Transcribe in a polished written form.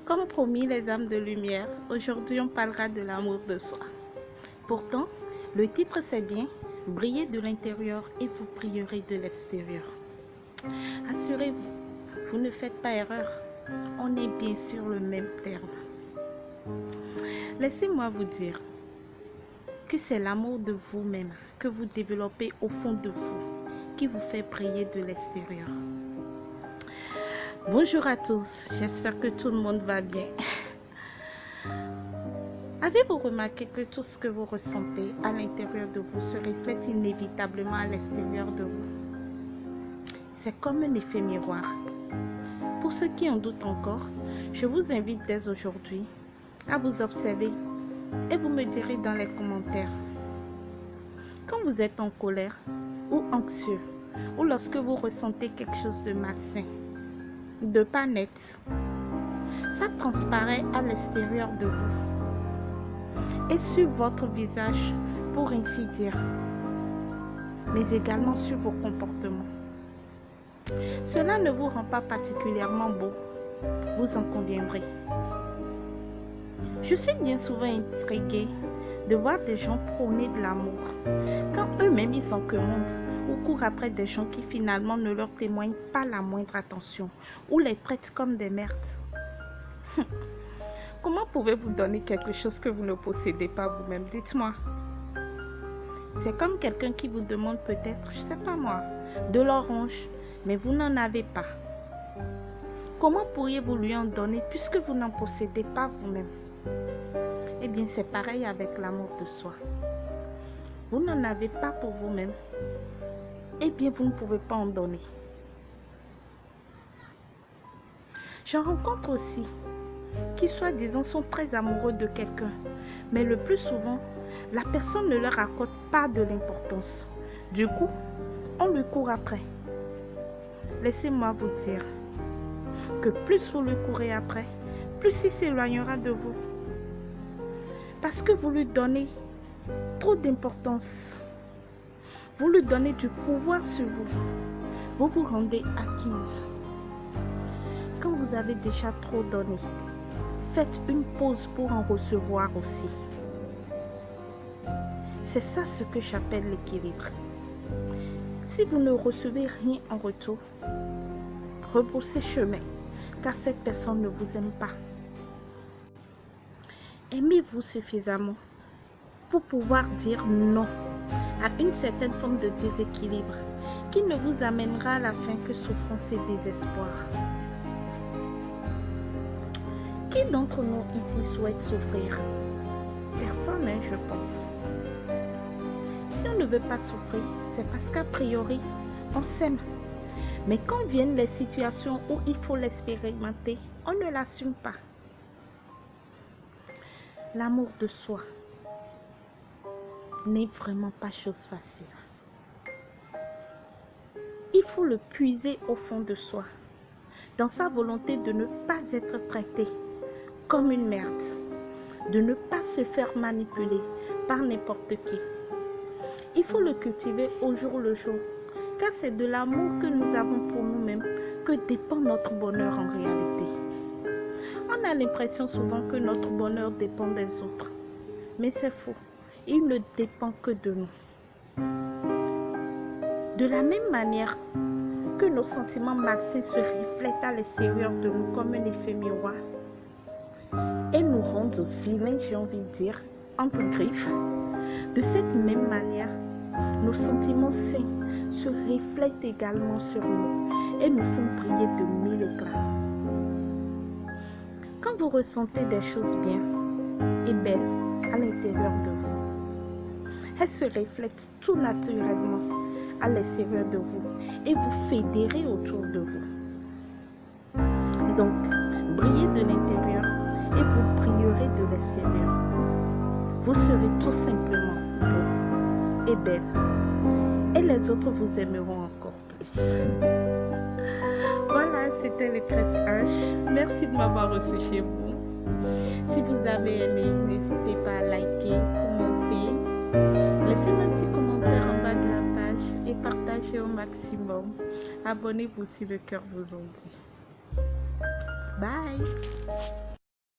Comme promis les âmes de lumière, aujourd'hui on parlera de l'amour de soi. Pourtant, le titre c'est bien « Brillez de l'intérieur et vous brillerez de l'extérieur ». Assurez-vous, vous ne faites pas erreur, on est bien sur le même terme. Laissez-moi vous dire que c'est l'amour de vous-même que vous développez au fond de vous qui vous fait briller de l'extérieur. Bonjour à tous, j'espère que tout le monde va bien. Avez-vous remarqué que tout ce que vous ressentez à l'intérieur de vous se reflète inévitablement à l'extérieur de vous? C'est comme un effet miroir. Pour ceux qui en doutent encore, je vous invite dès aujourd'hui à vous observer et vous me direz dans les commentaires. Quand vous êtes en colère ou anxieux ou lorsque vous ressentez quelque chose de malsain, de pas net, ça transparaît à l'extérieur de vous et sur votre visage pour ainsi dire, mais également sur vos comportements. Cela ne vous rend pas particulièrement beau, vous en conviendrez. Je suis bien souvent intriguée de voir des gens prôner de l'amour quand eux-mêmes ils en commandent ou courent après des gens qui finalement ne leur témoignent pas la moindre attention ou les traitent comme des merdes. Comment pouvez-vous donner quelque chose que vous ne possédez pas vous-même? Dites-moi. C'est comme quelqu'un qui vous demande peut-être, je sais pas moi, de l'orange, mais vous n'en avez pas. Comment pourriez-vous lui en donner puisque vous n'en possédez pas vous-même? Eh bien, c'est pareil avec l'amour de soi. Vous n'en avez pas pour vous-même. Eh bien, vous ne pouvez pas en donner. J'en rencontre aussi qui, soi-disant, sont très amoureux de quelqu'un, mais le plus souvent, la personne ne leur accorde pas de l'importance. Du coup, on lui court après. Laissez-moi vous dire que plus vous lui courez après, plus il s'éloignera de vous. Parce que vous lui donnez trop d'importance. Vous lui donnez du pouvoir sur vous. Vous vous rendez acquise. Quand vous avez déjà trop donné, faites une pause pour en recevoir aussi. C'est ça ce que j'appelle l'équilibre. Si vous ne recevez rien en retour, rebroussez chemin, car cette personne ne vous aime pas. Aimez-vous suffisamment pour pouvoir dire non à une certaine forme de déséquilibre qui ne vous amènera à la fin que souffrance et désespoir. Qui d'entre nous ici souhaite souffrir? Personne, je pense. Si on ne veut pas souffrir, c'est parce qu'a priori, on s'aime. Mais quand viennent les situations où il faut l'expérimenter, on ne l'assume pas. L'amour de soi n'est vraiment pas chose facile. Il faut le puiser au fond de soi, dans sa volonté de ne pas être traité comme une merde, de ne pas se faire manipuler par n'importe qui. Il faut le cultiver au jour le jour, car c'est de l'amour que nous avons pour nous-mêmes que dépend notre bonheur en réalité. On a l'impression souvent que notre bonheur dépend des autres, mais c'est faux. Il ne dépend que de nous. De la même manière que nos sentiments malsains se reflètent à l'extérieur de nous comme un effet miroir et nous rendent vilains, j'ai envie de dire, entre griffes, de cette même manière, nos sentiments sains se reflètent également sur nous et nous font briller de mille éclats. Quand vous ressentez des choses bien et belles à l'intérieur de vous, elles se reflètent tout naturellement à l'extérieur de vous et vous fédérez autour de vous. Donc, brillez de l'intérieur et vous brillerez de l'extérieur. Vous serez tout simplement beau et belle et les autres vous aimeront encore plus. Voilà, c'était le Cresse H. Merci de m'avoir reçu chez vous. Si vous avez aimé, n'hésitez pas à liker, commenter. Laissez-moi un petit commentaire en bas de la page et partagez au maximum. Abonnez-vous si le cœur vous en dit. Bye!